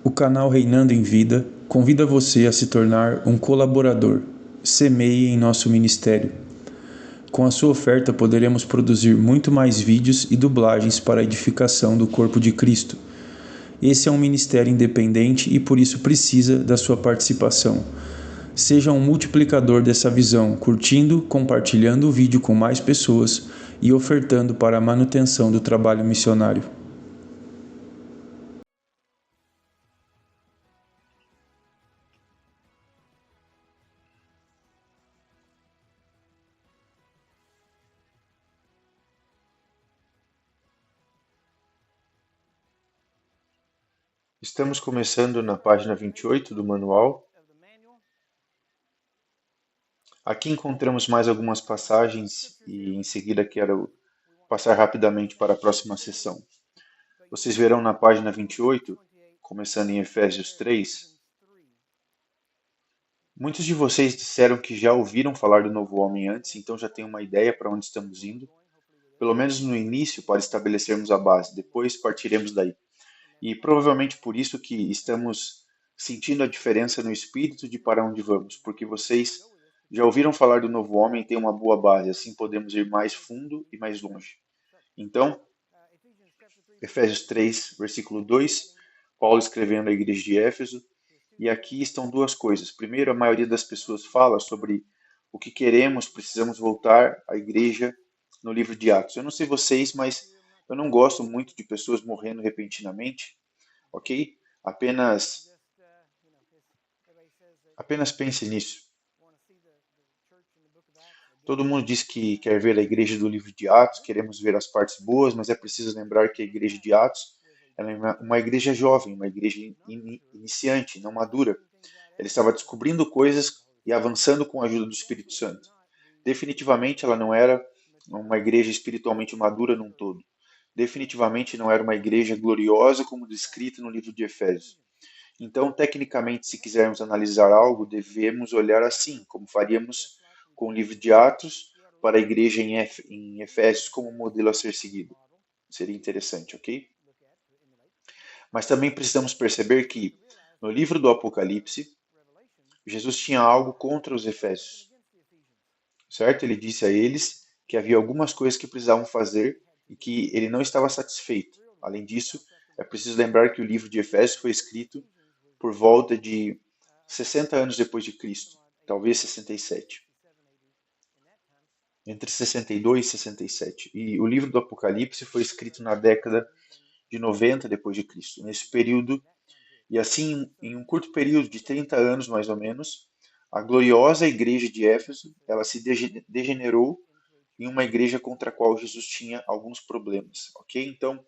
O canal Reinando em Vida convida você a se tornar um colaborador. Semeie em nosso ministério. Com a sua oferta poderemos produzir muito mais vídeos e dublagens para a edificação do corpo de Cristo. Esse é um ministério independente e por isso precisa da sua participação. Seja um multiplicador dessa visão, curtindo, compartilhando o vídeo com mais pessoas e ofertando para a manutenção do trabalho missionário. Estamos começando na página 28 do manual. Aqui encontramos mais algumas passagens e em seguida quero passar rapidamente para a próxima sessão. Vocês verão na página 28, começando em Efésios 3, muitos de vocês disseram que já ouviram falar do novo homem antes, então já têm uma ideia para onde estamos indo, pelo menos no início, para estabelecermos a base, depois partiremos daí. E provavelmente por isso que estamos sentindo a diferença no espírito de para onde vamos, porque vocês já ouviram falar do novo homem e têm uma boa base, assim podemos ir mais fundo e mais longe. Então, Efésios 3, versículo 2, Paulo escrevendo à igreja de Éfeso, e aqui estão duas coisas. Primeiro, a maioria das pessoas fala sobre o que queremos, precisamos voltar à igreja no livro de Atos. Eu não sei vocês, mas eu não gosto muito de pessoas morrendo repentinamente, ok? Apenas pense nisso. Todo mundo diz que quer ver a igreja do livro de Atos, queremos ver as partes boas, mas é preciso lembrar que a igreja de Atos ela é uma igreja jovem, uma igreja iniciante, não madura. Ela estava descobrindo coisas e avançando com a ajuda do Espírito Santo. Definitivamente ela não era uma igreja espiritualmente madura num todo. Definitivamente não era uma igreja gloriosa como descrita no livro de Efésios. Então, tecnicamente, se quisermos analisar algo, devemos olhar assim, como faríamos com o livro de Atos para a igreja em Efésios como modelo a ser seguido. Seria interessante, ok? Mas também precisamos perceber que no livro do Apocalipse, Jesus tinha algo contra os Efésios, certo? Ele disse a eles que havia algumas coisas que precisavam fazer e que ele não estava satisfeito. Além disso, é preciso lembrar que o livro de Efésios foi escrito por volta de 60 anos depois de Cristo, talvez 67. Entre 62 e 67. E o livro do Apocalipse foi escrito na década de 90 depois de Cristo. Nesse período, e assim, em um curto período de 30 anos mais ou menos, a gloriosa igreja de Éfeso, ela se degenerou em uma igreja contra a qual Jesus tinha alguns problemas, ok? Então,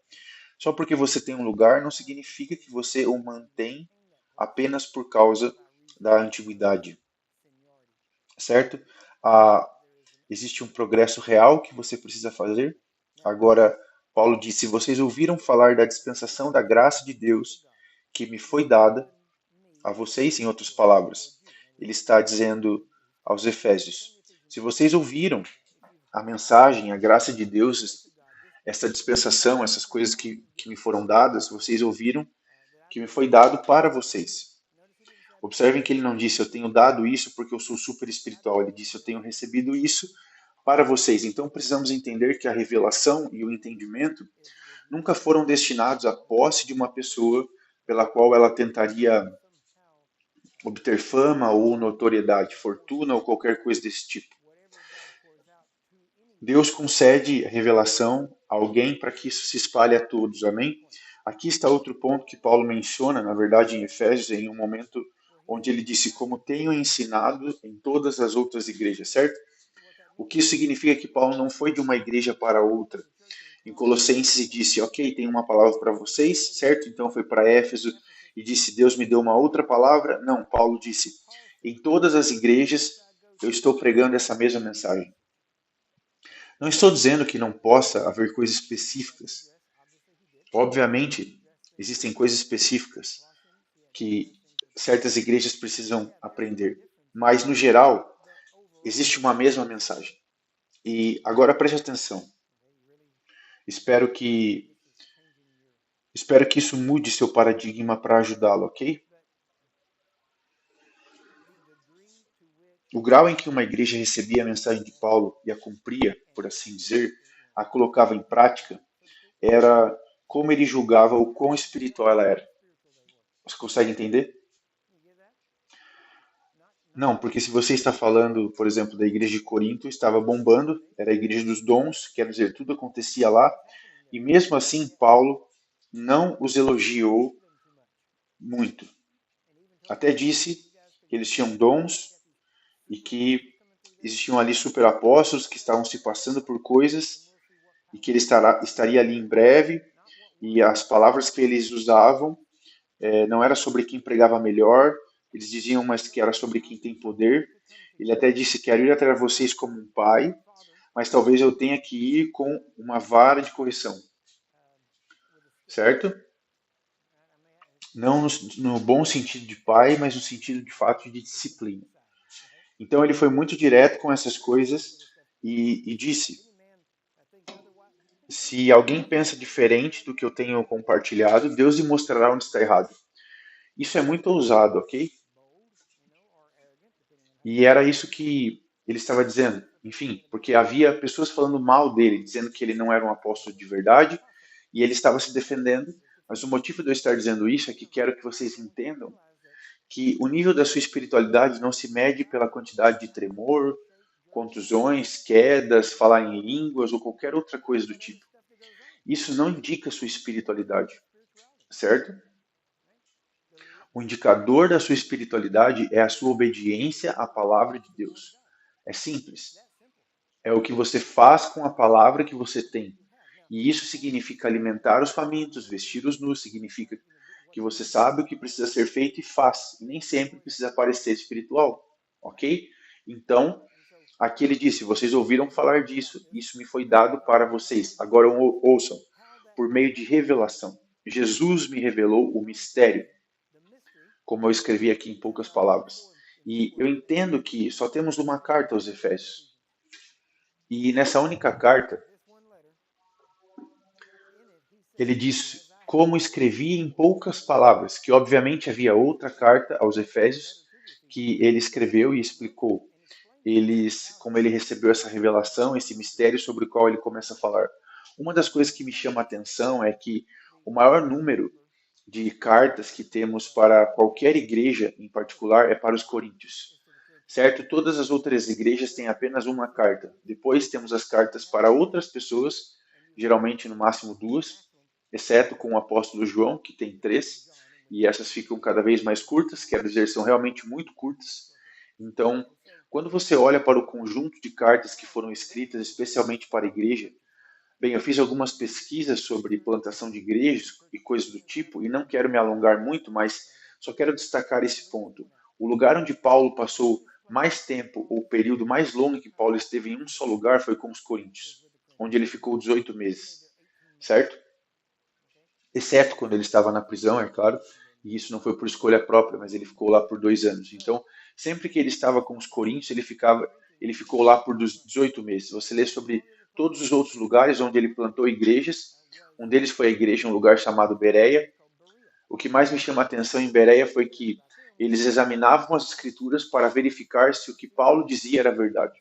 só porque você tem um lugar não significa que você o mantém apenas por causa da antiguidade, certo? Existe um progresso real que você precisa fazer. Agora, Paulo disse: vocês ouviram falar da dispensação da graça de Deus que me foi dada a vocês, em outras palavras. Ele está dizendo aos Efésios: se vocês ouviram a mensagem, a graça de Deus, essa dispensação, essas coisas que me foram dadas, vocês ouviram que me foi dado para vocês. Observem que ele não disse, eu tenho dado isso porque eu sou super espiritual. Ele disse, eu tenho recebido isso para vocês. Então precisamos entender que a revelação e o entendimento nunca foram destinados à posse de uma pessoa pela qual ela tentaria obter fama ou notoriedade, fortuna ou qualquer coisa desse tipo. Deus concede revelação a alguém para que isso se espalhe a todos, amém? Aqui está outro ponto que Paulo menciona, na verdade, em Efésios, em um momento onde ele disse, como tenho ensinado em todas as outras igrejas, certo? O que isso significa que Paulo não foi de uma igreja para outra. Em Colossenses disse, ok, tem uma palavra para vocês, certo? Então foi para Éfeso e disse, Deus me deu uma outra palavra. Não, Paulo disse, em todas as igrejas eu estou pregando essa mesma mensagem. Não estou dizendo que não possa haver coisas específicas. Obviamente, existem coisas específicas que certas igrejas precisam aprender. Mas, no geral, existe uma mesma mensagem. E agora preste atenção. Espero que Espero que isso mude seu paradigma para ajudá-lo, ok? O grau em que uma igreja recebia a mensagem de Paulo e a cumpria, por assim dizer, a colocava em prática, era como ele julgava o quão espiritual ela era. Você consegue entender? Não, porque se você está falando, por exemplo, da igreja de Corinto, estava bombando, era a igreja dos dons, quer dizer, tudo acontecia lá, e mesmo assim Paulo não os elogiou muito. Até disse que eles tinham dons e que existiam ali superapóstolos que estavam se passando por coisas e que ele estaria ali em breve, e as palavras que eles usavam não era sobre quem pregava melhor, eles diziam mas que era sobre quem tem poder. Ele até disse: quero ir atrás de vocês como um pai, mas talvez eu tenha que ir com uma vara de correção, certo? Não no bom sentido de pai, mas no sentido de fato de disciplina. Então ele foi muito direto com essas coisas e disse: se alguém pensa diferente do que eu tenho compartilhado, Deus lhe mostrará onde está errado. Isso é muito ousado, ok? E era isso que ele estava dizendo. Enfim, porque havia pessoas falando mal dele, dizendo que ele não era um apóstolo de verdade, e ele estava se defendendo. Mas o motivo de eu estar dizendo isso é que quero que vocês entendam que o nível da sua espiritualidade não se mede pela quantidade de tremor, contusões, quedas, falar em línguas ou qualquer outra coisa do tipo. Isso não indica sua espiritualidade, certo? O indicador da sua espiritualidade é a sua obediência à palavra de Deus. É simples. É o que você faz com a palavra que você tem. E isso significa alimentar os famintos, vestir os nus, significa que você sabe o que precisa ser feito e faz. E nem sempre precisa parecer espiritual, ok? Então, aqui ele disse: vocês ouviram falar disso, isso me foi dado para vocês. Agora ouçam, por meio de revelação. Jesus me revelou o mistério, como eu escrevi aqui em poucas palavras. E eu entendo que só temos uma carta aos Efésios. E nessa única carta, ele diz como escrevi em poucas palavras, que obviamente havia outra carta aos Efésios que ele escreveu e explicou como ele recebeu essa revelação, esse mistério sobre o qual ele começa a falar. Uma das coisas que me chama a atenção é que o maior número de cartas que temos para qualquer igreja em particular é para os coríntios. Certo? Todas as outras igrejas têm apenas uma carta. Depois temos as cartas para outras pessoas, geralmente no máximo duas, exceto com o apóstolo João, que tem três, e essas ficam cada vez mais curtas, quer dizer, são realmente muito curtas. Então, quando você olha para o conjunto de cartas que foram escritas especialmente para a igreja, bem, eu fiz algumas pesquisas sobre plantação de igrejas e coisas do tipo, e não quero me alongar muito, mas só quero destacar esse ponto. O lugar onde Paulo passou mais tempo, ou o período mais longo que Paulo esteve em um só lugar, foi com os coríntios, onde ele ficou 18 meses, certo? Exceto quando ele estava na prisão, é claro, e isso não foi por escolha própria, mas ele ficou lá por 2 anos. Então, sempre que ele estava com os coríntios, ele ficou lá por 18 meses. Você lê sobre todos os outros lugares onde ele plantou igrejas. Um deles foi a igreja em um lugar chamado Bereia. O que mais me chama a atenção em Bereia foi que eles examinavam as escrituras para verificar se o que Paulo dizia era verdade.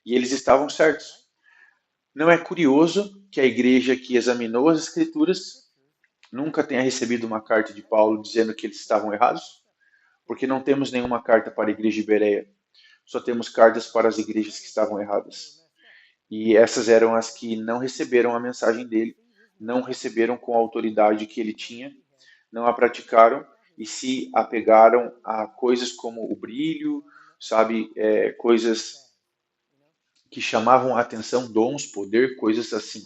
E eles estavam certos. Não é curioso que a igreja que examinou as escrituras nunca tenha recebido uma carta de Paulo dizendo que eles estavam errados? Porque não temos nenhuma carta para a igreja de Bereia, só temos cartas para as igrejas que estavam erradas. E essas eram as que não receberam a mensagem dele, não receberam com a autoridade que ele tinha, não a praticaram e se apegaram a coisas como o brilho, sabe, coisas que chamavam a atenção, dons, poder, coisas assim.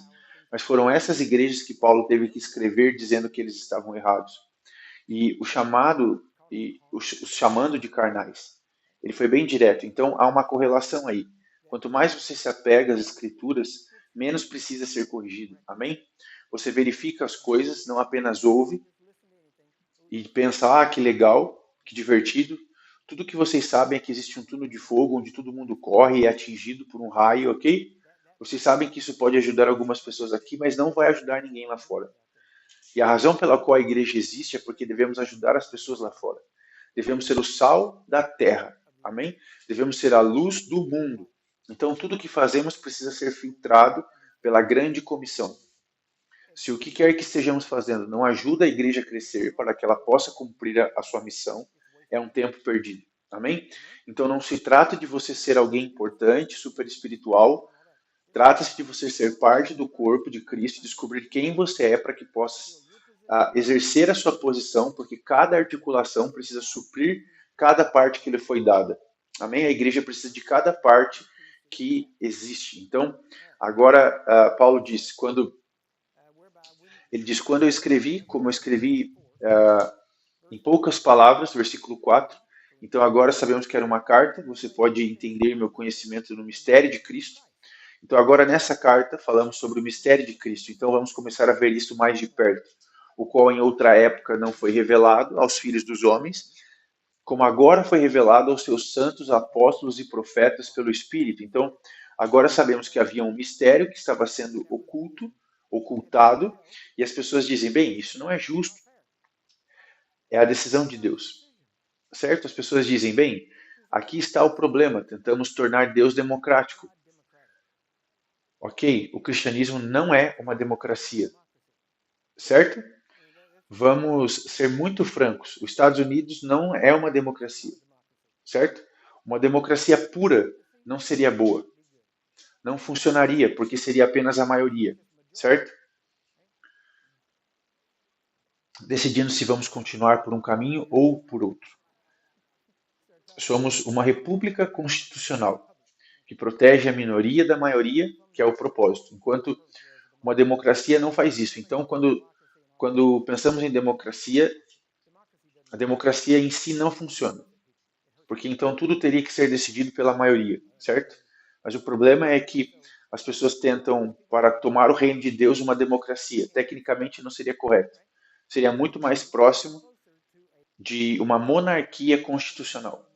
Mas foram essas igrejas que Paulo teve que escrever dizendo que eles estavam errados. E o chamado, e o chamando de carnais, ele foi bem direto. Então há uma correlação aí. Quanto mais você se apega às escrituras, menos precisa ser corrigido. Amém? Você verifica as coisas, não apenas ouve e pensa, ah, que legal, que divertido. Tudo que vocês sabem é que existe um túnel de fogo onde todo mundo corre e é atingido por um raio, ok? Vocês sabem que isso pode ajudar algumas pessoas aqui, mas não vai ajudar ninguém lá fora. E a razão pela qual a igreja existe é porque devemos ajudar as pessoas lá fora. Devemos ser o sal da terra. Amém? Devemos ser a luz do mundo. Então, tudo que fazemos precisa ser filtrado pela grande comissão. Se o que quer que estejamos fazendo não ajuda a igreja a crescer para que ela possa cumprir a sua missão, é um tempo perdido. Amém? Então, não se trata de você ser alguém importante, super espiritual. Trata-se de você ser parte do corpo de Cristo, descobrir quem você é para que possa exercer a sua posição, porque cada articulação precisa suprir cada parte que lhe foi dada. Amém? A igreja precisa de cada parte que existe. Então, agora Paulo diz, quando eu escrevi, como eu escrevi em poucas palavras, versículo 4, então agora sabemos que era uma carta, você pode entender meu conhecimento no mistério de Cristo. Então agora nessa carta falamos sobre o mistério de Cristo, então vamos começar a ver isso mais de perto, o qual em outra época não foi revelado aos filhos dos homens, como agora foi revelado aos seus santos apóstolos e profetas pelo Espírito. Então agora sabemos que havia um mistério que estava sendo ocultado, e as pessoas dizem, bem, isso não é justo, é a decisão de Deus, certo? As pessoas dizem, bem, aqui está o problema, tentamos tornar Deus democrático. Ok, o cristianismo não é uma democracia, certo? Vamos ser muito francos, os Estados Unidos não é uma democracia, certo? Uma democracia pura não seria boa, não funcionaria, porque seria apenas a maioria, certo? Decidindo se vamos continuar por um caminho ou por outro. Somos uma república constitucional, que protege a minoria da maioria, que é o propósito, enquanto uma democracia não faz isso. Então, quando pensamos em democracia, a democracia em si não funciona, porque então tudo teria que ser decidido pela maioria, certo? Mas o problema é que as pessoas tentam, para tomar o reino de Deus, uma democracia. Tecnicamente não seria correto. Seria muito mais próximo de uma monarquia constitucional.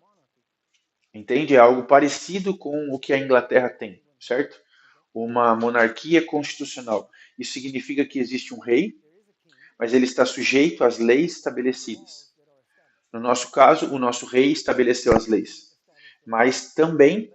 Entende? É algo parecido com o que a Inglaterra tem, certo? Uma monarquia constitucional. Isso significa que existe um rei, mas ele está sujeito às leis estabelecidas. No nosso caso, o nosso rei estabeleceu as leis, mas também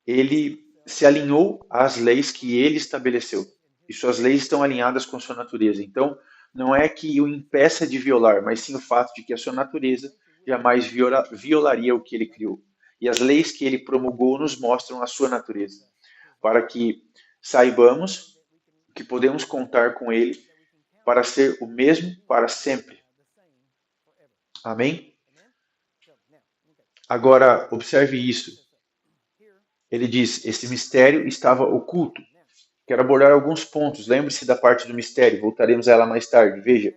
ele se alinhou às leis que ele estabeleceu. E suas leis estão alinhadas com sua natureza. Então, não é que o impeça de violar, mas sim o fato de que a sua natureza jamais violaria o que ele criou. E as leis que ele promulgou nos mostram a sua natureza, para que saibamos que podemos contar com ele para ser o mesmo para sempre. Amém? Agora, observe isso. Ele diz, esse mistério estava oculto. Quero abordar alguns pontos. Lembre-se da parte do mistério, voltaremos a ela mais tarde. Veja,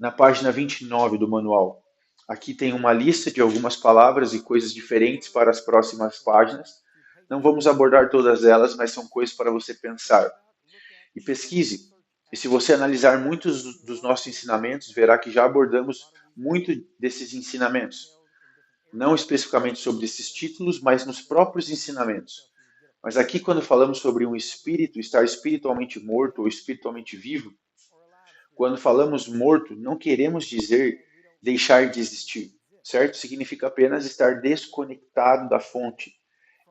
na página 29 do manual. Aqui tem uma lista de algumas palavras e coisas diferentes para as próximas páginas. Não vamos abordar todas elas, mas são coisas para você pensar. E pesquise. E se você analisar muitos dos nossos ensinamentos, verá que já abordamos muito desses ensinamentos. Não especificamente sobre esses títulos, mas nos próprios ensinamentos. Mas aqui, quando falamos sobre um espírito, estar espiritualmente morto ou espiritualmente vivo, quando falamos morto, não queremos dizer deixar de existir, certo? Significa apenas estar desconectado da fonte.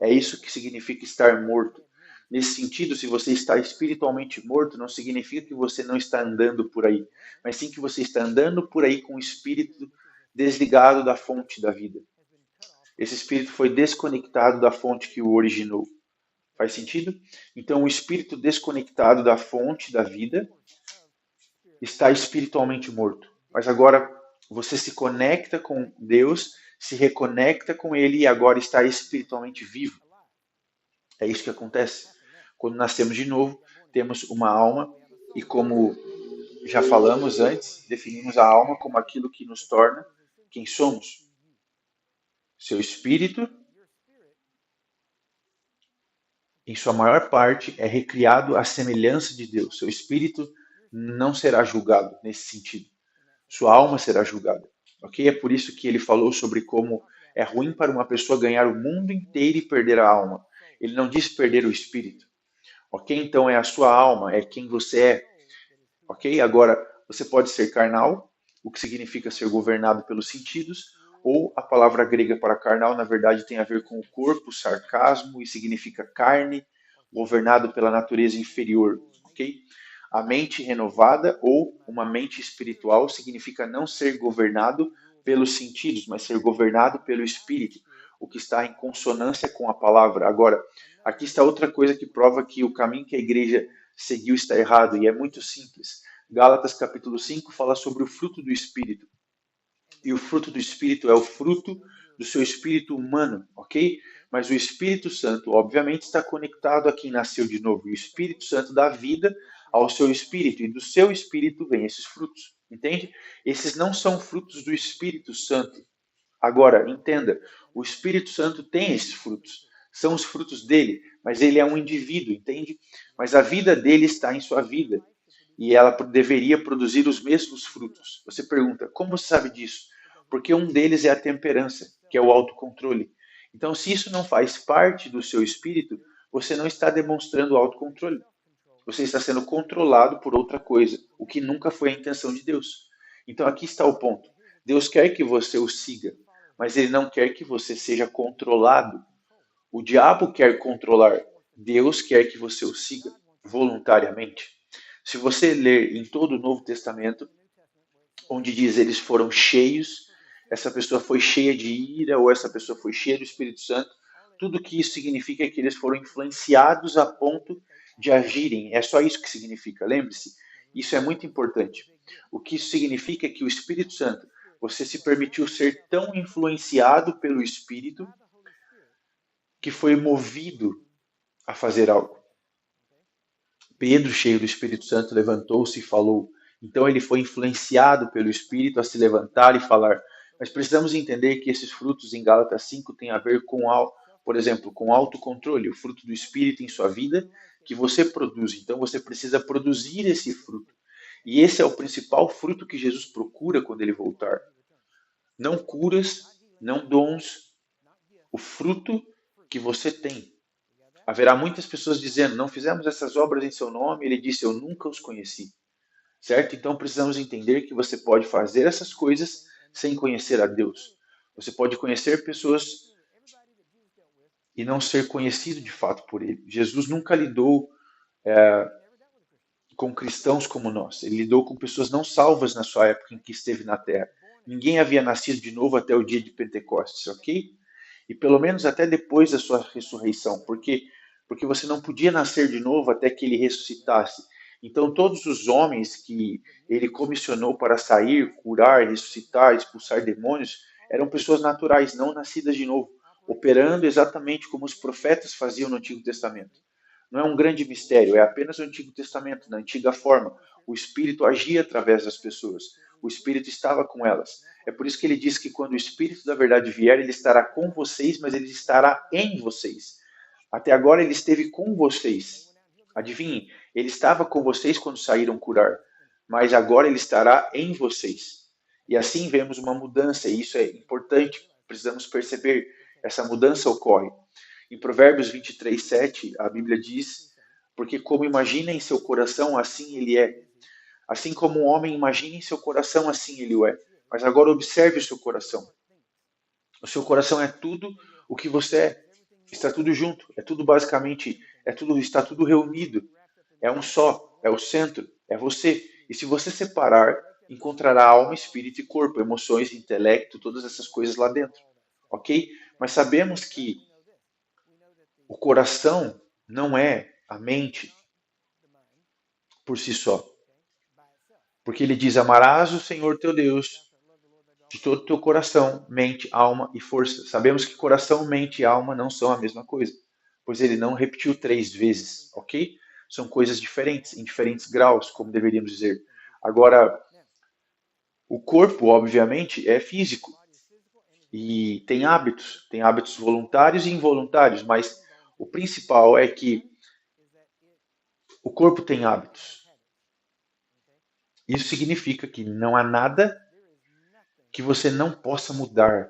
É isso que significa estar morto. Nesse sentido, se você está espiritualmente morto, não significa que você não está andando por aí, mas sim que você está andando por aí com o espírito desligado da fonte da vida. Esse espírito foi desconectado da fonte que o originou. Faz sentido? Então, o espírito desconectado da fonte da vida está espiritualmente morto. Mas agora você se conecta com Deus, se reconecta com Ele e agora está espiritualmente vivo. É isso que acontece. Quando nascemos de novo, temos uma alma e, como já falamos antes, definimos a alma como aquilo que nos torna quem somos. Seu espírito, em sua maior parte, é recriado à semelhança de Deus. Seu espírito não será julgado nesse sentido. Sua alma será julgada. Ok? É por isso que ele falou sobre como é ruim para uma pessoa ganhar o mundo inteiro e perder a alma. Ele não disse perder o espírito. Ok? Então é a sua alma, é quem você é. ok? Agora, você pode ser carnal, o que significa ser governado pelos sentidos, ou a palavra grega para carnal, na verdade, tem a ver com o corpo, sarcasmo, e significa carne, governado pela natureza inferior, ok? A mente renovada ou uma mente espiritual significa não ser governado pelos sentidos, mas ser governado pelo espírito, o que está em consonância com a palavra. Agora, aqui está outra coisa que prova que o caminho que a igreja seguiu está errado, e é muito simples. Gálatas capítulo 5 fala sobre o fruto do espírito. E o fruto do espírito é o fruto do seu espírito humano, ok? Mas o Espírito Santo, obviamente, está conectado a quem nasceu de novo. E o Espírito Santo dá vida ao seu espírito, e do seu espírito vêm esses frutos, entende? Esses não são frutos do Espírito Santo. Agora, entenda, o Espírito Santo tem esses frutos. São os frutos dele, mas ele é um indivíduo, entende? Mas a vida dele está em sua vida. E ela deveria produzir os mesmos frutos. Você pergunta, como você sabe disso? Porque um deles é a temperança, que é o autocontrole. Então, se isso não faz parte do seu espírito, você não está demonstrando autocontrole. Você está sendo controlado por outra coisa, o que nunca foi a intenção de Deus. Então, aqui está o ponto. Deus quer que você o siga, mas ele não quer que você seja controlado. O diabo quer controlar, Deus quer que você o siga voluntariamente. Se você ler em todo o Novo Testamento, onde diz eles foram cheios, essa pessoa foi cheia de ira ou essa pessoa foi cheia do Espírito Santo, tudo que isso significa é que eles foram influenciados a ponto de agirem. É só isso que significa. Lembre-se, isso é muito importante. O que isso significa é que o Espírito Santo, você se permitiu ser tão influenciado pelo Espírito que foi movido a fazer algo. Pedro, cheio do Espírito Santo, levantou-se e falou. Então ele foi influenciado pelo Espírito a se levantar e falar. Mas precisamos entender que esses frutos em Gálatas 5 têm a ver com, por exemplo, com autocontrole, o fruto do Espírito em sua vida que você produz. Então você precisa produzir esse fruto. E esse é o principal fruto que Jesus procura quando ele voltar. Não curas, não dons, o fruto que você tem. Haverá muitas pessoas dizendo, não fizemos essas obras em seu nome. Ele disse, eu nunca os conheci. Certo? Então precisamos entender que você pode fazer essas coisas sem conhecer a Deus. Você pode conhecer pessoas e não ser conhecido de fato por ele. Jesus nunca lidou com cristãos como nós. Ele lidou com pessoas não salvas na sua época em que esteve na Terra. Ninguém havia nascido de novo até o dia de Pentecostes, ok? E pelo menos até depois da sua ressurreição, porque você não podia nascer de novo até que ele ressuscitasse. Então todos os homens que ele comissionou para sair, curar, ressuscitar, expulsar demônios, eram pessoas naturais, não nascidas de novo, operando exatamente como os profetas faziam no Antigo Testamento. Não é um grande mistério, é apenas o Antigo Testamento, na antiga forma. O Espírito agia através das pessoas, o Espírito estava com elas. É por isso que ele diz que quando o Espírito da verdade vier, ele estará com vocês, mas ele estará em vocês. Até agora ele esteve com vocês. Adivinhem, ele estava com vocês quando saíram curar, mas agora ele estará em vocês. E assim vemos uma mudança, e isso é importante, precisamos perceber, essa mudança ocorre. Em Provérbios 23, 7, a Bíblia diz, porque como imagina em seu coração, assim ele é. Assim como um homem imagina em seu coração, assim ele o é. Mas agora observe o seu coração. O seu coração é tudo o que você é. Está tudo junto. É tudo basicamente, está tudo reunido. É um só. É o centro. É você. E se você separar, encontrará alma, espírito e corpo, emoções, intelecto, todas essas coisas lá dentro. Ok? Mas sabemos que o coração não é a mente por si só. Porque ele diz: amarás o Senhor teu Deus de todo o teu coração, mente, alma e força. Sabemos que coração, mente e alma não são a mesma coisa, pois ele não repetiu 3 vezes, ok? São coisas diferentes, em diferentes graus, como deveríamos dizer. Agora, o corpo, obviamente, é físico e tem hábitos voluntários e involuntários, mas o principal é que o corpo tem hábitos. Isso significa que não há nada que você não possa mudar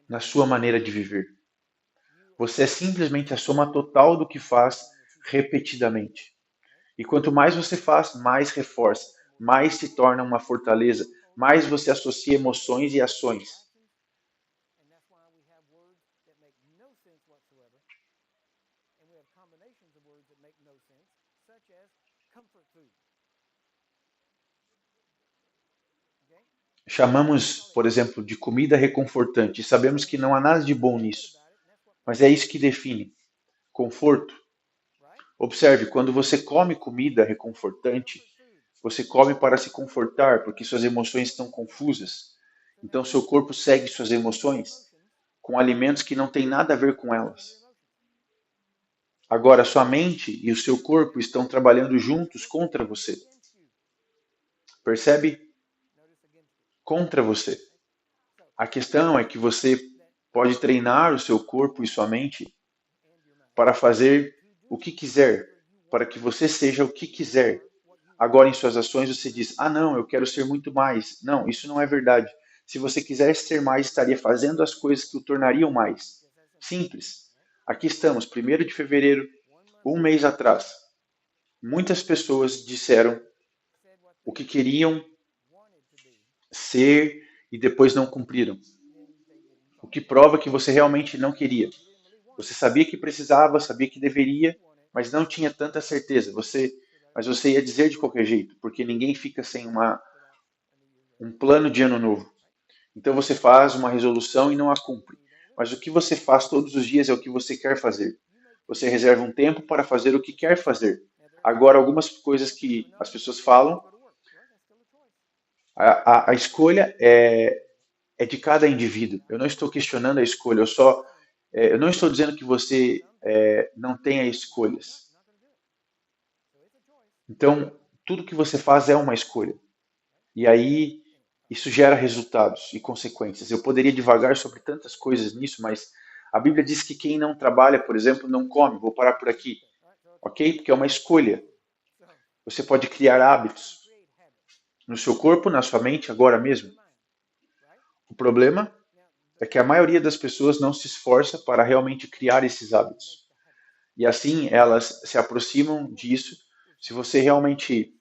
na sua maneira de viver. Você é simplesmente a soma total do que faz repetidamente. E quanto mais você faz, mais reforça, mais se torna uma fortaleza, mais você associa emoções e ações. Chamamos, por exemplo, de comida reconfortante e sabemos que não há nada de bom nisso, mas é isso que define conforto. Observe, quando você come comida reconfortante, você come para se confortar, porque suas emoções estão confusas. Então, seu corpo segue suas emoções com alimentos que não têm nada a ver com elas. Agora, sua mente e o seu corpo estão trabalhando juntos contra você. Percebe? Contra você. A questão é que você pode treinar o seu corpo e sua mente para fazer o que quiser, para que você seja o que quiser. Agora, em suas ações, você diz: ah, não, eu quero ser muito mais. Não, isso não é verdade. Se você quisesse ser mais, estaria fazendo as coisas que o tornariam mais. Simples. Aqui estamos, 1º de fevereiro, um mês atrás. Muitas pessoas disseram o que queriam ser e depois não cumpriram. O que prova que você realmente não queria. Você sabia que precisava, sabia que deveria, mas não tinha tanta certeza. Mas você ia dizer de qualquer jeito, porque ninguém fica sem um plano de ano novo. Então você faz uma resolução e não a cumpre. Mas o que você faz todos os dias é o que você quer fazer. Você reserva um tempo para fazer o que quer fazer. Agora, algumas coisas que as pessoas falam, a escolha é de cada indivíduo. Eu não estou questionando a escolha, eu não estou dizendo que você não tenha escolhas. Então, tudo que você faz é uma escolha. E aí, isso gera resultados e consequências. Eu poderia divagar sobre tantas coisas nisso, mas a Bíblia diz que quem não trabalha, por exemplo, não come. Vou parar por aqui, ok? Porque é uma escolha. Você pode criar hábitos no seu corpo, na sua mente, agora mesmo. O problema é que a maioria das pessoas não se esforça para realmente criar esses hábitos. E assim elas se aproximam disso. Se você realmente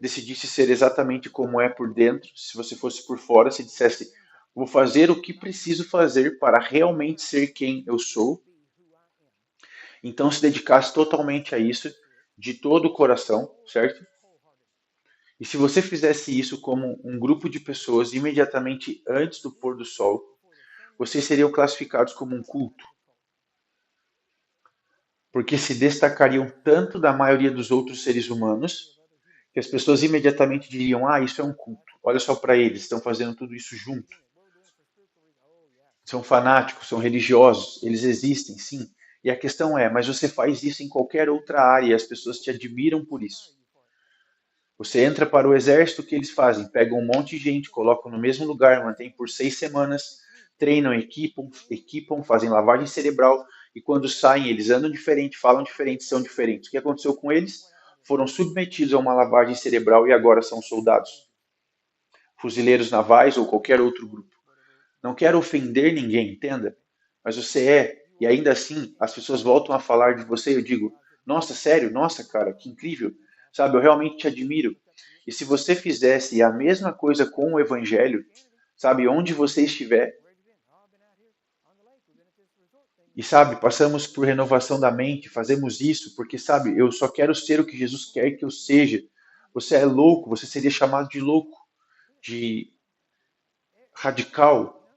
decidisse ser exatamente como é por dentro, se você fosse por fora, se dissesse: vou fazer o que preciso fazer para realmente ser quem eu sou, então se dedicasse totalmente a isso, de todo o coração, certo? E se você fizesse isso como um grupo de pessoas imediatamente antes do pôr do sol, vocês seriam classificados como um culto, porque se destacariam tanto da maioria dos outros seres humanos que as pessoas imediatamente diriam: ah, isso é um culto. Olha só para eles, estão fazendo tudo isso junto. São fanáticos, são religiosos, eles existem, sim. E a questão é, mas você faz isso em qualquer outra área e as pessoas te admiram por isso. Você entra para o exército, o que eles fazem? Pegam um monte de gente, colocam no mesmo lugar, mantêm por 6 semanas, treinam, equipam, fazem lavagem cerebral e quando saem eles andam diferente, falam diferente, são diferentes. O que aconteceu com eles? Foram submetidos a uma lavagem cerebral e agora são soldados, fuzileiros navais ou qualquer outro grupo. Não quero ofender ninguém, entenda, mas você é, e ainda assim as pessoas voltam a falar de você e eu digo: nossa, sério? Nossa, cara, que incrível. Sabe, eu realmente te admiro. E se você fizesse a mesma coisa com o evangelho, sabe, onde você estiver, e sabe, passamos por renovação da mente, fazemos isso porque, sabe, eu só quero ser o que Jesus quer que eu seja. Você é louco, você seria chamado de louco, de radical.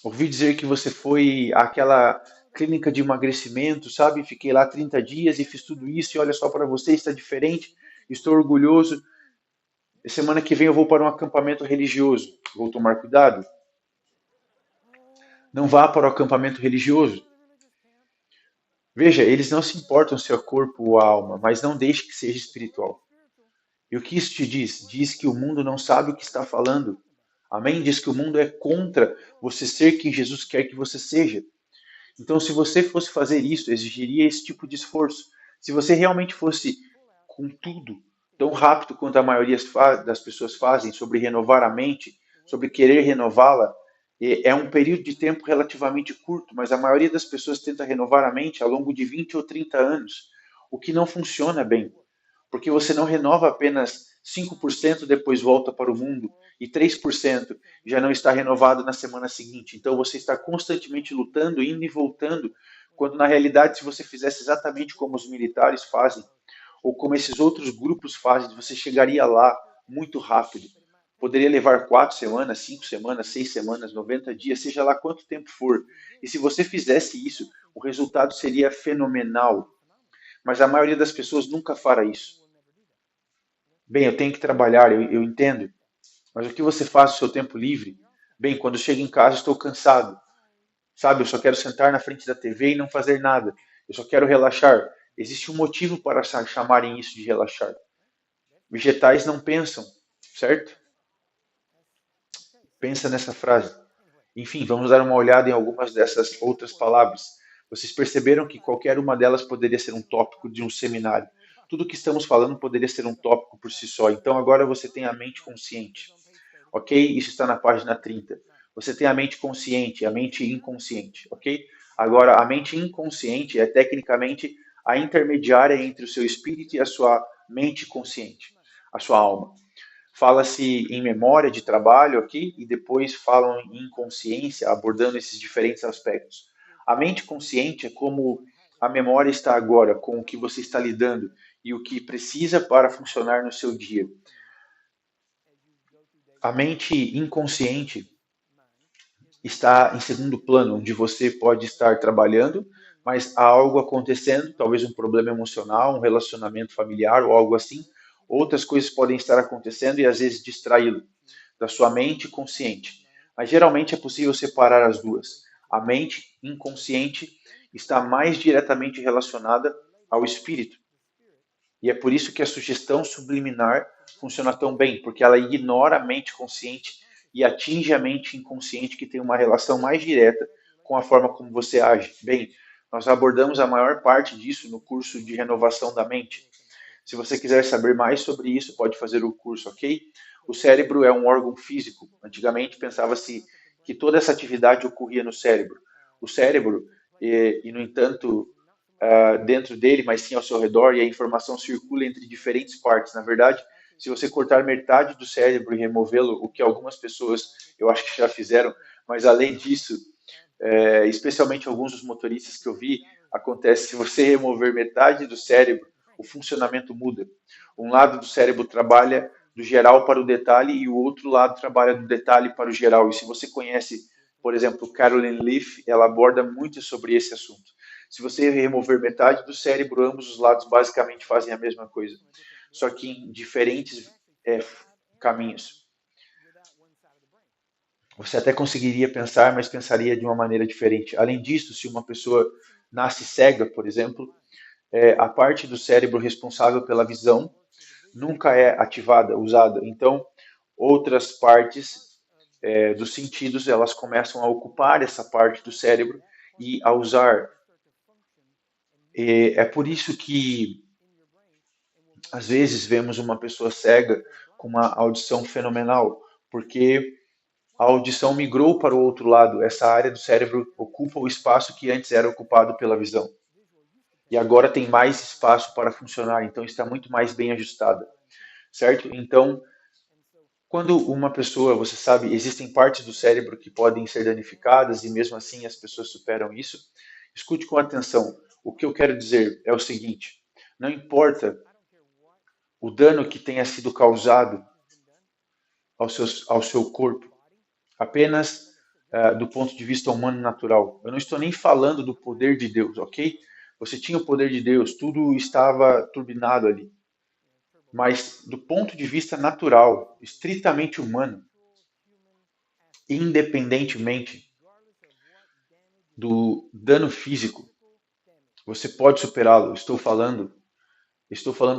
Ouvi dizer que você foi àquela clínica de emagrecimento, sabe? Fiquei lá 30 dias e fiz tudo isso e olha só para você, está diferente. Estou orgulhoso. Semana que vem eu vou para um acampamento religioso. Vou tomar cuidado. Não vá para o acampamento religioso. Veja, eles não se importam se é corpo ou alma, mas não deixe que seja espiritual. E o que isso te diz? Diz que o mundo não sabe o que está falando. Amém? Diz que o mundo é contra você ser quem Jesus quer que você seja. Então, se você fosse fazer isso, exigiria esse tipo de esforço. Se você realmente fosse com tudo, tão rápido quanto a maioria das pessoas fazem, sobre renovar a mente, sobre querer renová-la, é um período de tempo relativamente curto, mas a maioria das pessoas tenta renovar a mente ao longo de 20 ou 30 anos, o que não funciona bem. Porque você não renova apenas 5%, depois volta para o mundo, e 3% já não está renovado na semana seguinte. Então você está constantemente lutando, indo e voltando, quando na realidade, se você fizesse exatamente como os militares fazem, ou como esses outros grupos fazem, você chegaria lá muito rápido. Poderia levar 4 semanas, 5 semanas, 6 semanas, 90 dias, seja lá quanto tempo for. E se você fizesse isso, o resultado seria fenomenal. Mas a maioria das pessoas nunca fará isso. Bem, eu tenho que trabalhar, eu entendo. Mas o que você faz no seu tempo livre? Bem, quando chego em casa estou cansado. Sabe, eu só quero sentar na frente da TV e não fazer nada. Eu só quero relaxar. Existe um motivo para chamarem isso de relaxar. Vegetais não pensam, certo? Pensa nessa frase. Enfim, vamos dar uma olhada em algumas dessas outras palavras. Vocês perceberam que qualquer uma delas poderia ser um tópico de um seminário. Tudo que estamos falando poderia ser um tópico por si só. Então agora você tem a mente consciente. Ok? Isso está na página 30. Você tem a mente consciente, a mente inconsciente. Ok? Agora, a mente inconsciente é tecnicamente a intermediária entre o seu espírito e a sua mente consciente, a sua alma. Fala-se em memória de trabalho aqui e depois falam em consciência, abordando esses diferentes aspectos. A mente consciente é como a memória está agora, com o que você está lidando e o que precisa para funcionar no seu dia. A mente inconsciente está em segundo plano, onde você pode estar trabalhando, mas há algo acontecendo, talvez um problema emocional, um relacionamento familiar ou algo assim. Outras coisas podem estar acontecendo e às vezes distraí-lo da sua mente consciente. Mas geralmente é possível separar as duas. A mente inconsciente está mais diretamente relacionada ao espírito. E é por isso que a sugestão subliminar funciona tão bem, porque ela ignora a mente consciente e atinge a mente inconsciente, que tem uma relação mais direta com a forma como você age. Bem, nós abordamos a maior parte disso no curso de renovação da mente. Se você quiser saber mais sobre isso, pode fazer o curso, ok? O cérebro é um órgão físico. Antigamente pensava-se que toda essa atividade ocorria no cérebro. O cérebro, no entanto, dentro dele, mas sim ao seu redor, e a informação circula entre diferentes partes. Na verdade, se você cortar metade do cérebro e removê-lo, o que algumas pessoas eu acho que já fizeram, mas além disso, especialmente alguns dos motoristas que eu vi, acontece se você remover metade do cérebro, o funcionamento muda. Um lado do cérebro trabalha do geral para o detalhe e o outro lado trabalha do detalhe para o geral. E se você conhece, por exemplo, Caroline Leaf, ela aborda muito sobre esse assunto. Se você remover metade do cérebro, ambos os lados basicamente fazem a mesma coisa, só que em diferentes caminhos. Você até conseguiria pensar, mas pensaria de uma maneira diferente. Além disso, se uma pessoa nasce cega, por exemplo, a parte do cérebro responsável pela visão nunca é ativada, usada. Então, outras partes dos sentidos, elas começam a ocupar essa parte do cérebro e a usar. É por isso que, às vezes, vemos uma pessoa cega com uma audição fenomenal, porque a audição migrou para o outro lado. Essa área do cérebro ocupa o espaço que antes era ocupado pela visão. E agora tem mais espaço para funcionar, então está muito mais bem ajustada, certo? Então, quando uma pessoa, você sabe, existem partes do cérebro que podem ser danificadas e mesmo assim as pessoas superam isso. Escute com atenção. O que eu quero dizer é o seguinte: não importa o dano que tenha sido causado ao seu corpo, apenas do ponto de vista humano natural. Eu não estou nem falando do poder de Deus, ok? Você tinha o poder de Deus, tudo estava turbinado ali. Mas do ponto de vista natural, estritamente humano, independentemente do dano físico, você pode superá-lo. Estou falando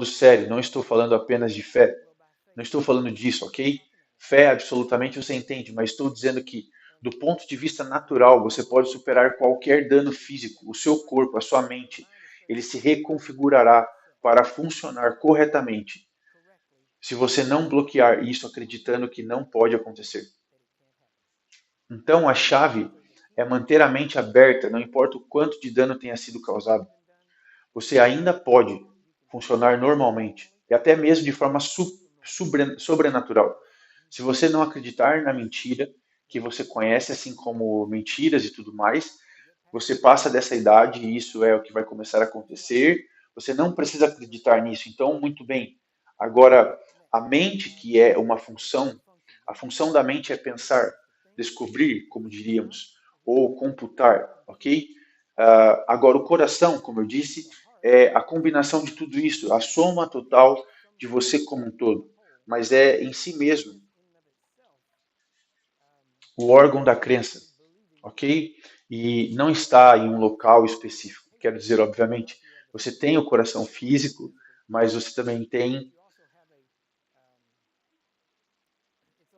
sério, não estou falando apenas de fé. Não estou falando disso, ok? Fé, absolutamente você entende, mas estou dizendo que, do ponto de vista natural, você pode superar qualquer dano físico. O seu corpo, a sua mente, ele se reconfigurará para funcionar corretamente, se você não bloquear isso acreditando que não pode acontecer. Então, a chave é manter a mente aberta, não importa o quanto de dano tenha sido causado. Você ainda pode funcionar normalmente. e até mesmo de forma sobrenatural. Se você não acreditar na mentira que você conhece, assim como mentiras e tudo mais, você passa dessa idade e isso é o que vai começar a acontecer. Você não precisa acreditar nisso. Então, muito bem. Agora, a mente, que é uma função, a função da mente é pensar, descobrir, como diríamos, ou computar, ok? Agora, o coração, como eu disse, é a combinação de tudo isso, a soma total de você como um todo. Mas é em si mesmo o órgão da crença, ok? E não está em um local específico. Quero dizer, obviamente, você tem o coração físico, mas você também tem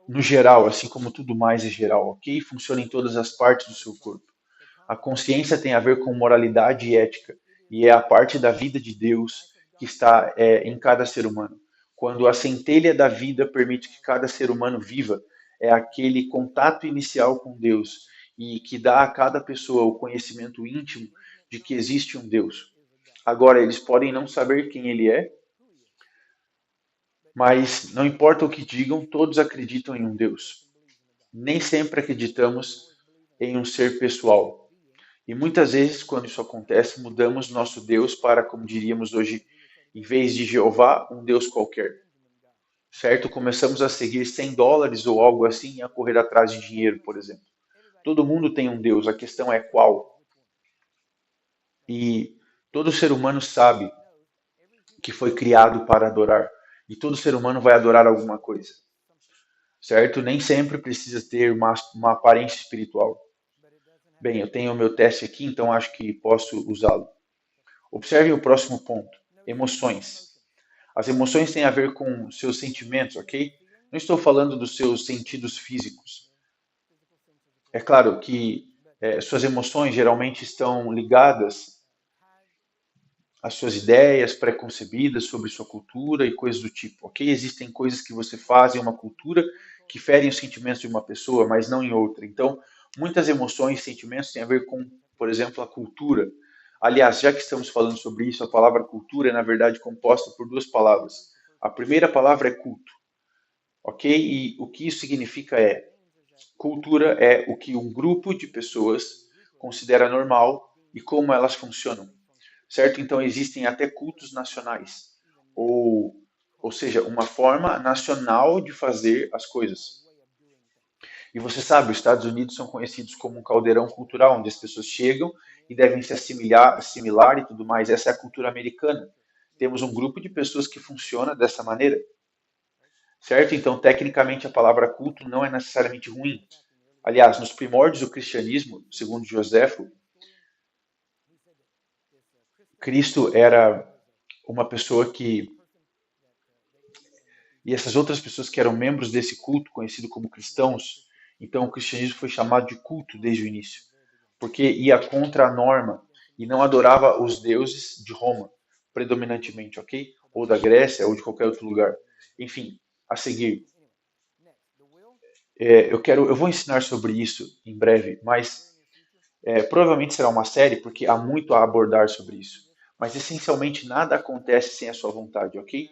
no geral, assim como tudo mais é geral, ok? Funciona em todas as partes do seu corpo. A consciência tem a ver com moralidade e ética, e é a parte da vida de Deus que está em cada ser humano. Quando a centelha da vida permite que cada ser humano viva, é aquele contato inicial com Deus e que dá a cada pessoa o conhecimento íntimo de que existe um Deus. Agora, eles podem não saber quem ele é, mas não importa o que digam, todos acreditam em um Deus. Nem sempre acreditamos em um ser pessoal. E muitas vezes, quando isso acontece, mudamos nosso Deus para, como diríamos hoje, em vez de Jeová, um Deus qualquer. Certo? Começamos a seguir $100 ou algo assim e a correr atrás de dinheiro, por exemplo. Todo mundo tem um Deus, a questão é qual. E todo ser humano sabe que foi criado para adorar. E todo ser humano vai adorar alguma coisa. Certo? Nem sempre precisa ter uma aparência espiritual. Bem, eu tenho o meu teste aqui, então acho que posso usá-lo. Observe o próximo ponto: emoções. As emoções têm a ver com seus sentimentos, ok? Não estou falando dos seus sentidos físicos. É claro que suas emoções geralmente estão ligadas às suas ideias pré-concebidas sobre sua cultura e coisas do tipo, ok? Existem coisas que você faz em uma cultura que ferem os sentimentos de uma pessoa, mas não em outra. Então, muitas emoções e sentimentos têm a ver com, por exemplo, a cultura. Aliás, já que estamos falando sobre isso, a palavra cultura é, na verdade, composta por duas palavras. A primeira palavra é culto, ok? E o que isso significa é: cultura é o que um grupo de pessoas considera normal e como elas funcionam, certo? Então existem até cultos nacionais, ou seja, uma forma nacional de fazer as coisas. E você sabe, os Estados Unidos são conhecidos como um caldeirão cultural, onde as pessoas chegam e devem se assimilar e tudo mais. Essa é a cultura americana. Temos um grupo de pessoas que funciona dessa maneira, certo? Então, tecnicamente, a palavra culto não é necessariamente ruim. Aliás, nos primórdios do cristianismo, segundo Joséfo, Cristo era uma pessoa que, e essas outras pessoas que eram membros desse culto, conhecido como cristãos, então o cristianismo foi chamado de culto desde o início, porque ia contra a norma e não adorava os deuses de Roma, predominantemente, ok? Ou da Grécia, ou de qualquer outro lugar. Enfim, a seguir. Eu vou ensinar sobre isso em breve, mas provavelmente será uma série, porque há muito a abordar sobre isso. Mas essencialmente nada acontece sem a sua vontade, ok?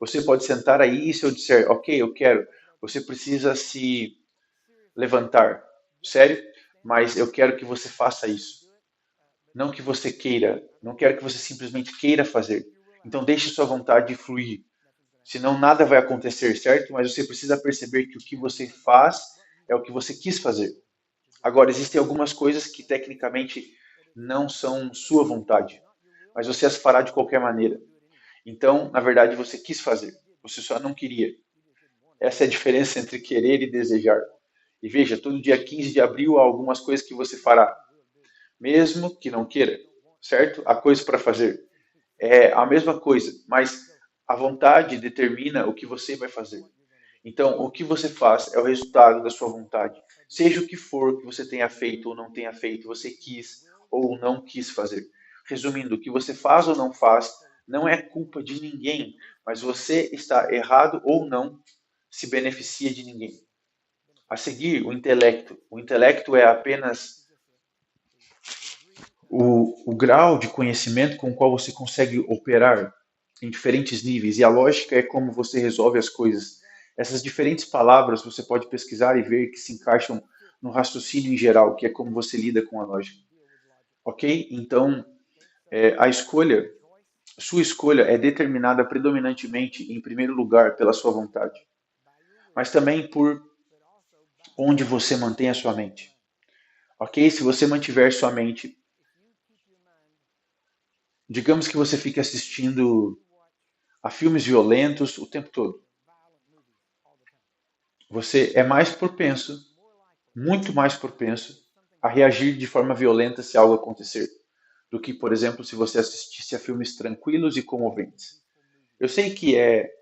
Você pode sentar aí e se eu disser, ok, eu quero, você precisa se levantar, sério? Mas eu quero que você faça isso. Não que você queira, não quero que você simplesmente queira fazer. Então deixe sua vontade fluir. Senão nada vai acontecer, certo? Mas você precisa perceber que o que você faz é o que você quis fazer. Agora, existem algumas coisas que tecnicamente não são sua vontade, mas você as fará de qualquer maneira. Então, na verdade, você quis fazer, você só não queria. Essa é a diferença entre querer e desejar. E veja, todo dia 15 de abril há algumas coisas que você fará, mesmo que não queira, certo? Há coisas para fazer. É a mesma coisa, mas a vontade determina o que você vai fazer. Então, o que você faz é o resultado da sua vontade. Seja o que for que você tenha feito ou não tenha feito, você quis ou não quis fazer. Resumindo, o que você faz ou não faz não é culpa de ninguém, mas você está errado ou não se beneficia de ninguém. A seguir, o intelecto. O intelecto é apenas o grau de conhecimento com o qual você consegue operar. em diferentes níveis, e a lógica é como você resolve as coisas. Essas diferentes palavras você pode pesquisar e ver que se encaixam no raciocínio em geral, que é como você lida com a lógica. Ok? Então, a escolha, sua escolha é determinada predominantemente, em primeiro lugar, pela sua vontade, mas também por onde você mantém a sua mente. Ok? Se você mantiver sua mente, digamos que você fique assistindo a filmes violentos o tempo todo, você é mais propenso, muito mais propenso, a reagir de forma violenta se algo acontecer, do que, por exemplo, se você assistisse a filmes tranquilos e comoventes. Eu sei que é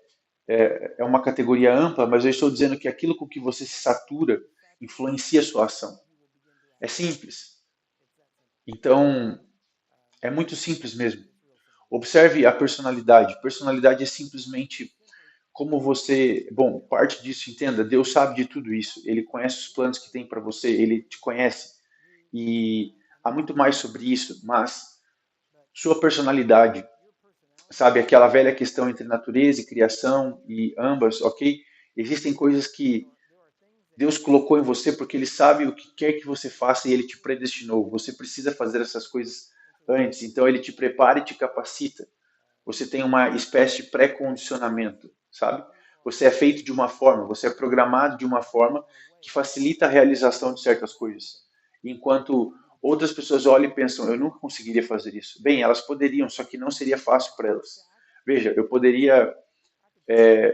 uma categoria ampla, mas eu estou dizendo que aquilo com que você se satura influencia a sua ação. É simples. Então, é muito simples mesmo. Observe a personalidade. Personalidade é simplesmente como você. Bom, parte disso, entenda, Deus sabe de tudo isso. Ele conhece os planos que tem para você, ele te conhece. E há muito mais sobre isso, mas sua personalidade, sabe, aquela velha questão entre natureza e criação e ambas, ok? Existem coisas que Deus colocou em você porque Ele sabe o que quer que você faça e Ele te predestinou. Você precisa fazer essas coisas antes, então Ele te prepara e te capacita. Você tem uma espécie de pré-condicionamento, sabe? Você é feito de uma forma, você é programado de uma forma que facilita a realização de certas coisas. Enquanto outras pessoas olham e pensam, eu nunca conseguiria fazer isso. Bem, elas poderiam, só que não seria fácil para elas. Veja, eu poderia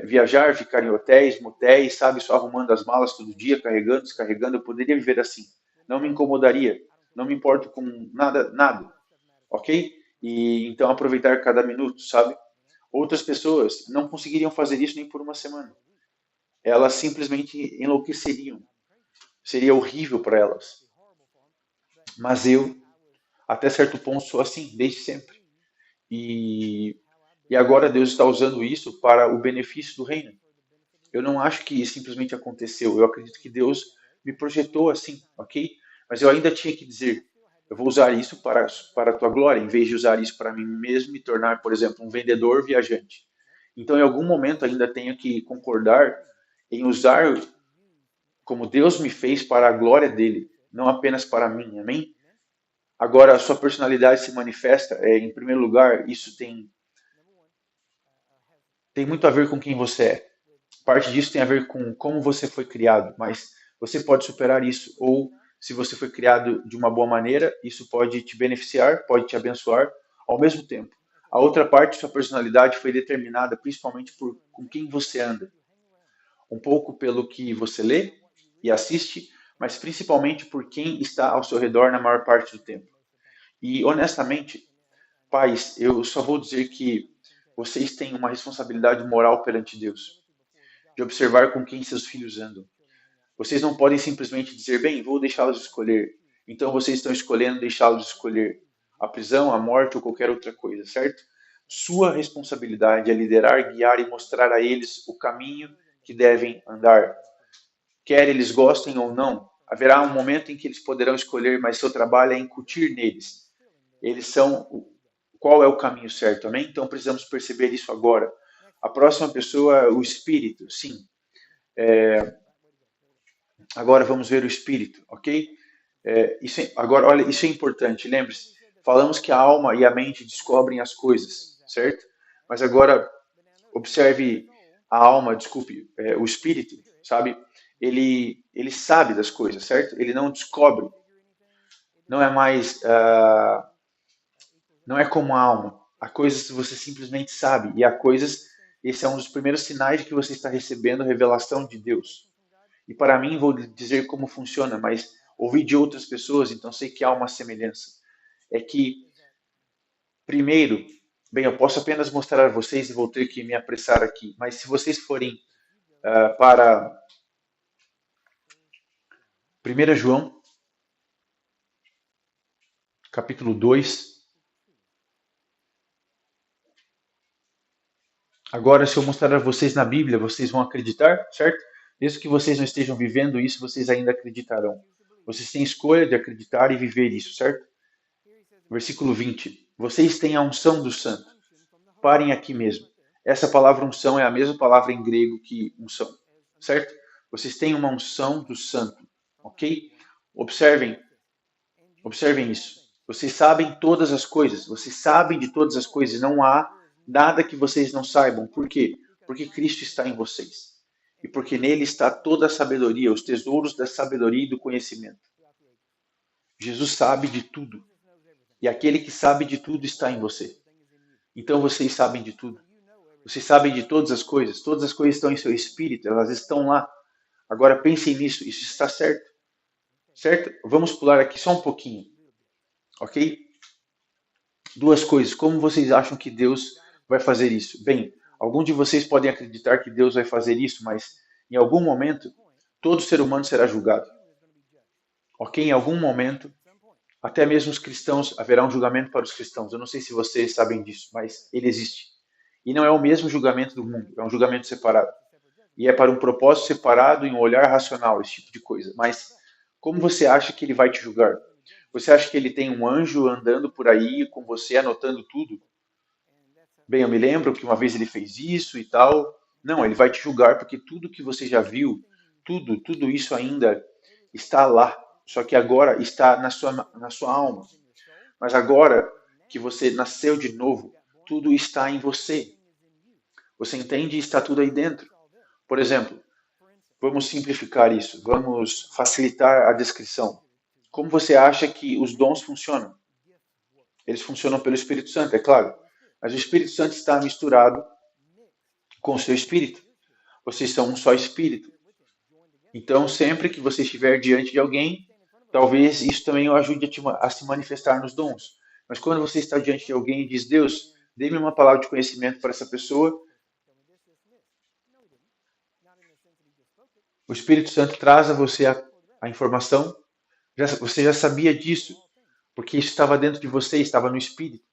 viajar, ficar em hotéis, motéis, sabe, só arrumando as malas todo dia, carregando, descarregando, eu poderia viver assim. Não me incomodaria, não me importo com nada, nada, ok? E então aproveitar cada minuto, sabe? Outras pessoas não conseguiriam fazer isso nem por uma semana. Elas simplesmente enlouqueceriam. Seria horrível para elas. Mas eu, até certo ponto, sou assim, desde sempre. E, e agora Deus está usando isso para o benefício do reino. Eu não acho que simplesmente aconteceu. Eu acredito que Deus me projetou assim, ok? Mas eu ainda tinha que dizer, eu vou usar isso para a tua glória, em vez de usar isso para mim mesmo e me tornar, por exemplo, um vendedor viajante. Então, em algum momento, ainda tenho que concordar em usar como Deus me fez para a glória dele, não apenas para mim, amém? Agora, a sua personalidade se manifesta, em primeiro lugar, isso tem muito a ver com quem você é. Parte disso tem a ver com como você foi criado, mas você pode superar isso. Ou, se você foi criado de uma boa maneira, isso pode te beneficiar, pode te abençoar ao mesmo tempo. A outra parte, sua personalidade, foi determinada principalmente por com quem você anda. Um pouco pelo que você lê e assiste, mas principalmente por quem está ao seu redor na maior parte do tempo. E, honestamente, pais, eu só vou dizer que vocês têm uma responsabilidade moral perante Deus, de observar com quem seus filhos andam. Vocês não podem simplesmente dizer, bem, vou deixá-los escolher. Então vocês estão escolhendo deixá-los escolher a prisão, a morte ou qualquer outra coisa, certo? Sua responsabilidade é liderar, guiar e mostrar a eles o caminho que devem andar. Quer eles gostem ou não, haverá um momento em que eles poderão escolher, mas seu trabalho é incutir neles. Eles são qual é o caminho certo, amém? Então precisamos perceber isso agora. A próxima pessoa, o espírito, sim. Agora vamos ver o espírito, ok? Agora, olha, isso é importante. Lembre-se, falamos que a alma e a mente descobrem as coisas, certo? Mas agora observe a alma, desculpe, o espírito, sabe? Ele sabe das coisas, certo? Ele não descobre. Não é mais, não é como a alma. Há coisas que você simplesmente sabe e há coisas. Esse é um dos primeiros sinais de que você está recebendo a revelação de Deus. E para mim, vou dizer como funciona, mas ouvi de outras pessoas, então sei que há uma semelhança. É que, primeiro, bem, eu posso apenas mostrar a vocês e vou ter que me apressar aqui, mas se vocês forem para 1 João, capítulo 2, agora se eu mostrar a vocês na Bíblia, vocês vão acreditar, certo? Mesmo que vocês não estejam vivendo isso, vocês ainda acreditarão. Vocês têm escolha de acreditar e viver isso, certo? Versículo 20. Vocês têm a unção do santo. parem aqui mesmo. Essa palavra unção é a mesma palavra em grego que unção, certo? Vocês têm uma unção do santo, ok? Observem, observem isso. Vocês sabem todas as coisas, vocês sabem de todas as coisas, não há nada que vocês não saibam. Por quê? Porque Cristo está em vocês. E porque nele está toda a sabedoria, os tesouros da sabedoria e do conhecimento. Jesus sabe de tudo. E aquele que sabe de tudo está em você. Então vocês sabem de tudo. Vocês sabem de todas as coisas estão em seu espírito, elas estão lá. Agora pensem nisso, isso está certo. Certo? Vamos pular aqui só um pouquinho. Ok? Duas coisas. Como vocês acham que Deus vai fazer isso? Bem, alguns de vocês podem acreditar que Deus vai fazer isso, mas em algum momento, todo ser humano será julgado. Ok? Em algum momento, até mesmo os cristãos, haverá um julgamento para os cristãos. Eu não sei se vocês sabem disso, mas ele existe. E não é o mesmo julgamento do mundo, é um julgamento separado. E é para um propósito separado, em um olhar racional, esse tipo de coisa. Mas como você acha que ele vai te julgar? Você acha que ele tem um anjo andando por aí com você, anotando tudo? Bem, eu me lembro que uma vez ele fez isso e tal. Não, ele vai te julgar porque tudo que você já viu, tudo isso ainda está lá. Só que agora está na sua alma. Mas agora que você nasceu de novo, tudo está em você. Você entende? Está tudo aí dentro. Por exemplo, vamos simplificar isso, vamos facilitar a descrição. Como você acha que os dons funcionam? Eles funcionam pelo Espírito Santo, é claro. Mas o Espírito Santo está misturado com o seu espírito. Vocês são um só espírito. Então, sempre que você estiver diante de alguém, talvez isso também o ajude a se manifestar nos dons. Mas quando você está diante de alguém e diz, Deus, dê-me uma palavra de conhecimento para essa pessoa, o Espírito Santo traz a você a informação. Você já sabia disso, porque isso estava dentro de você, estava no Espírito.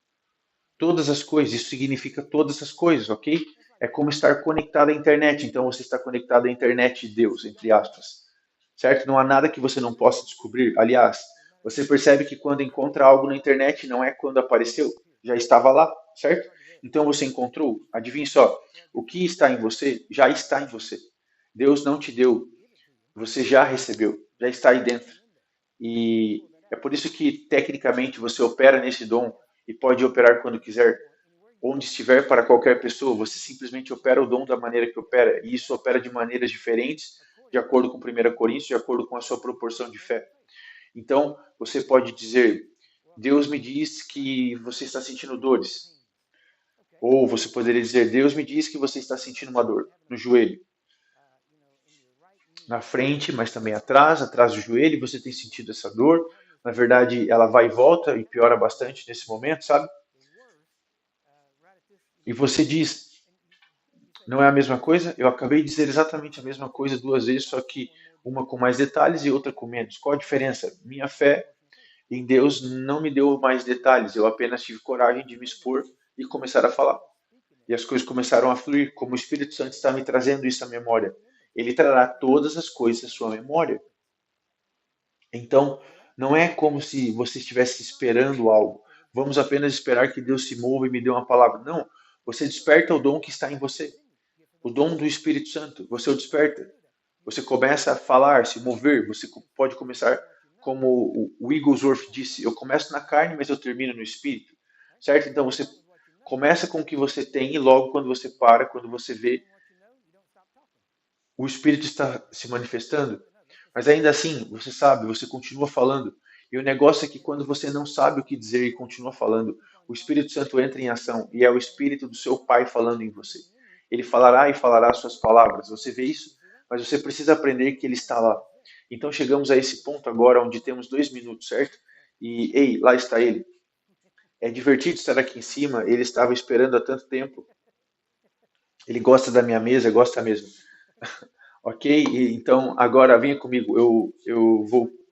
Todas as coisas, isso significa todas as coisas, ok? É como estar conectado à internet. Então você está conectado à internet de Deus, entre aspas. Certo? Não há nada que você não possa descobrir. Aliás, você percebe que quando encontra algo na internet, não é quando apareceu, já estava lá, certo? Então você encontrou, adivinhe só, o que está em você já está em você. Deus não te deu, você já recebeu, já está aí dentro. E é por isso que, tecnicamente, você opera nesse dom e pode operar quando quiser, onde estiver para qualquer pessoa. Você simplesmente opera o dom da maneira que opera. E isso opera de maneiras diferentes, de acordo com 1 Coríntios, de acordo com a sua proporção de fé. Então, você pode dizer, Deus me diz que você está sentindo dores. Ou você poderia dizer, Deus me diz que você está sentindo uma dor no joelho. Na frente, mas também atrás do joelho, você tem sentido essa dor. Na verdade, ela vai e volta e piora bastante nesse momento, sabe? E você diz, não é a mesma coisa? Eu acabei de dizer exatamente a mesma coisa duas vezes, só que uma com mais detalhes e outra com menos. Qual a diferença? Minha fé em Deus não me deu mais detalhes, eu apenas tive coragem de me expor e começar a falar. E as coisas começaram a fluir, como o Espírito Santo está me trazendo isso à memória. Ele trará todas as coisas à sua memória. Então, não é como se você estivesse esperando algo. Vamos apenas esperar que Deus se mova e me dê uma palavra. Não, você desperta o dom que está em você. O dom do Espírito Santo. Você o desperta. Você começa a falar, se mover. Você pode começar, como o Wigglesworth disse, eu começo na carne, mas eu termino no Espírito. Certo? Então, você começa com o que você tem e logo quando você para, quando você vê, o Espírito está se manifestando. Mas ainda assim, você sabe, você continua falando. E o negócio é que quando você não sabe o que dizer e continua falando, o Espírito Santo entra em ação e é o Espírito do seu Pai falando em você. Ele falará e falará suas palavras. Você vê isso? Mas você precisa aprender que ele está lá. Então chegamos a esse ponto agora onde temos 2 minutos, certo? E, ei, lá está ele. É divertido estar aqui em cima. Ele estava esperando há tanto tempo. Ele gosta da minha mesa, gosta mesmo. Ok? Então agora venha comigo.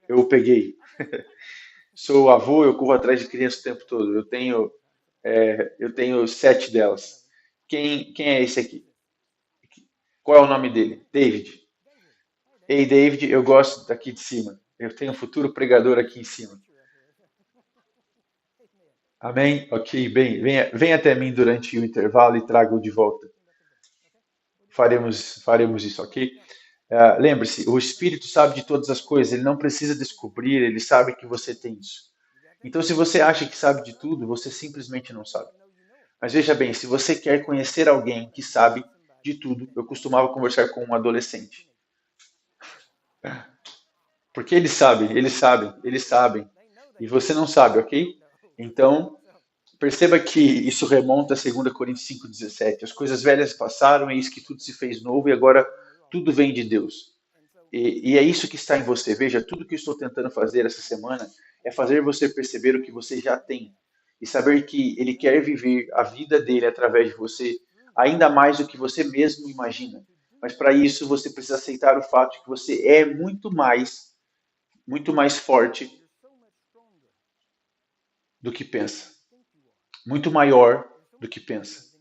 Eu peguei. Sou avô, eu corro atrás de crianças o tempo todo. Eu tenho 7 delas. Quem é esse aqui? Qual é o nome dele? David. Ei, David, eu gosto daqui de cima. Eu tenho um futuro pregador aqui em cima. Amém? Ok, bem, venha até mim durante o intervalo e traga-o de volta. Faremos isso, ok? Lembre-se, o Espírito sabe de todas as coisas, ele não precisa descobrir, ele sabe que você tem isso. Então, se você acha que sabe de tudo, você simplesmente não sabe. Mas veja bem, se você quer conhecer alguém que sabe de tudo, eu costumava conversar com um adolescente. Porque eles sabem, e você não sabe, ok? Então, perceba que isso remonta a 2 Coríntios 5,17. As coisas velhas passaram, eis que tudo se fez novo e agora tudo vem de Deus. E é isso que está em você. Veja, tudo que eu estou tentando fazer essa semana é fazer você perceber o que você já tem e saber que Ele quer viver a vida dele através de você, ainda mais do que você mesmo imagina. Mas para isso você precisa aceitar o fato de que você é muito mais forte do que pensa, muito maior do que pensa,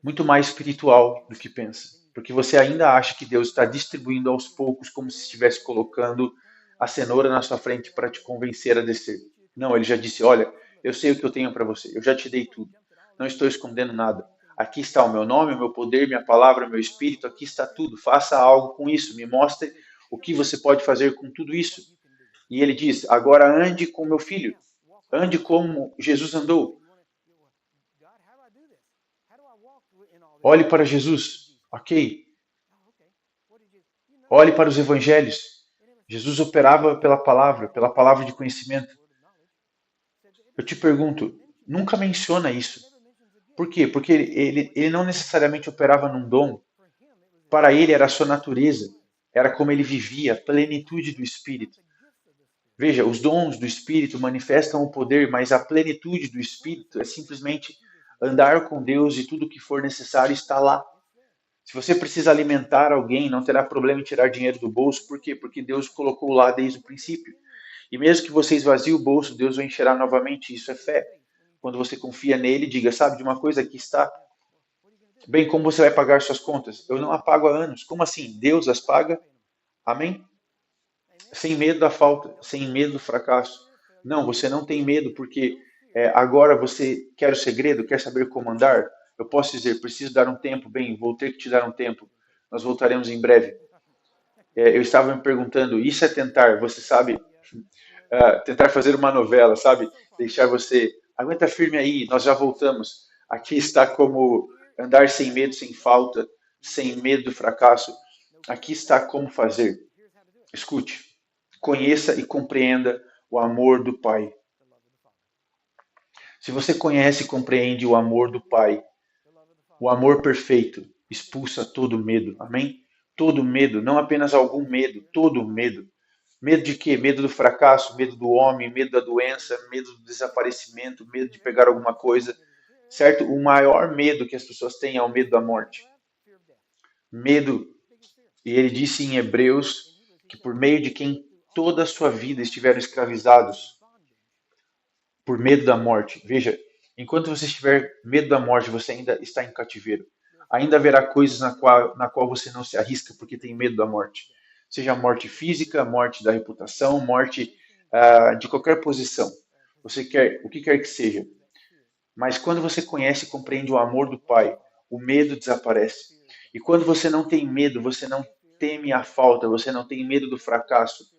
muito mais espiritual do que pensa, porque você ainda acha que Deus está distribuindo aos poucos como se estivesse colocando a cenoura na sua frente para te convencer a descer. Não, ele já disse: olha, eu sei o que eu tenho para você, eu já te dei tudo, não estou escondendo nada. Aqui está o meu nome, o meu poder, minha palavra, meu espírito, aqui está tudo. Faça algo com isso, me mostre o que você pode fazer com tudo isso. E ele diz: agora ande com meu filho, ande como Jesus andou. Olhe para Jesus, ok? Olhe para os evangelhos. Jesus operava pela palavra de conhecimento. Eu te pergunto, nunca menciona isso. Por quê? Porque ele não necessariamente operava num dom. Para ele era a sua natureza, era como ele vivia, a plenitude do Espírito. Veja, os dons do Espírito manifestam o poder, mas a plenitude do Espírito é simplesmente andar com Deus e tudo o que for necessário está lá. Se você precisa alimentar alguém, não terá problema em tirar dinheiro do bolso. Por quê? Porque Deus colocou lá desde o princípio. E mesmo que você esvazie o bolso, Deus vai encherá novamente. Isso é fé. Quando você confia nele, diga: sabe de uma coisa, aqui está. Bem, como você vai pagar suas contas? Eu não as pago há anos. Como assim? Deus as paga? Amém? Sem medo da falta, sem medo do fracasso. Não, você não tem medo porque agora você quer o segredo, quer saber como andar. Eu posso dizer: preciso dar um tempo. Bem, vou ter que te dar um tempo. Nós voltaremos em breve. Eu estava me perguntando, isso é tentar, você sabe, tentar fazer uma novela, sabe? Deixar você, aguenta firme aí, nós já voltamos. Aqui está como andar sem medo, sem falta, sem medo do fracasso. Aqui está como fazer. Escute, conheça e compreenda o amor do Pai. Se você conhece e compreende o amor do Pai, o amor perfeito expulsa todo medo. Amém? Todo medo, não apenas algum medo, todo medo. Medo de quê? Medo do fracasso, medo do homem, medo da doença, medo do desaparecimento, medo de pegar alguma coisa. Certo? O maior medo que as pessoas têm é o medo da morte. Medo, e ele disse em Hebreus que por meio de quem toda a sua vida estiveram escravizados por medo da morte. Veja, enquanto você estiver medo da morte, você ainda está em cativeiro. Ainda haverá coisas na qual você não se arrisca porque tem medo da morte. Seja morte física, morte da reputação, morte de qualquer posição. Você quer, o que quer que seja. Mas quando você conhece e compreende o amor do Pai, o medo desaparece. E quando você não tem medo, você não teme a falta, você não tem medo do fracasso.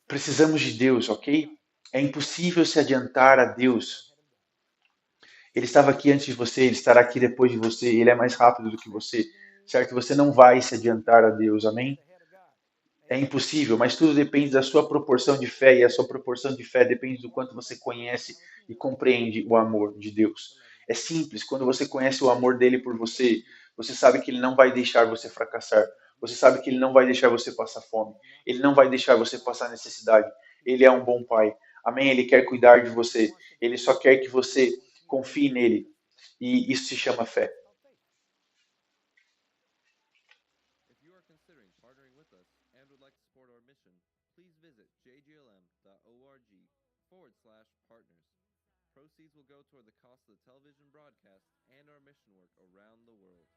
Precisamos de Deus, ok? É impossível se adiantar a Deus. Ele estava aqui antes de você, ele estará aqui depois de você, ele é mais rápido do que você, certo? Você não vai se adiantar a Deus, amém? É impossível, mas tudo depende da sua proporção de fé, e a sua proporção de fé depende do quanto você conhece e compreende o amor de Deus. É simples, quando você conhece o amor dele por você, você sabe que ele não vai deixar você fracassar, você sabe que ele não vai deixar você passar fome, ele não vai deixar você passar necessidade, ele é um bom pai, amém? Ele quer cuidar de você, ele só quer que você confie nele, e isso se chama fé. If you are considering partnering with us and would like to support our mission, please visit jglm.org/partners. Proceeds will go toward the cost of the television broadcast and our mission work around the world.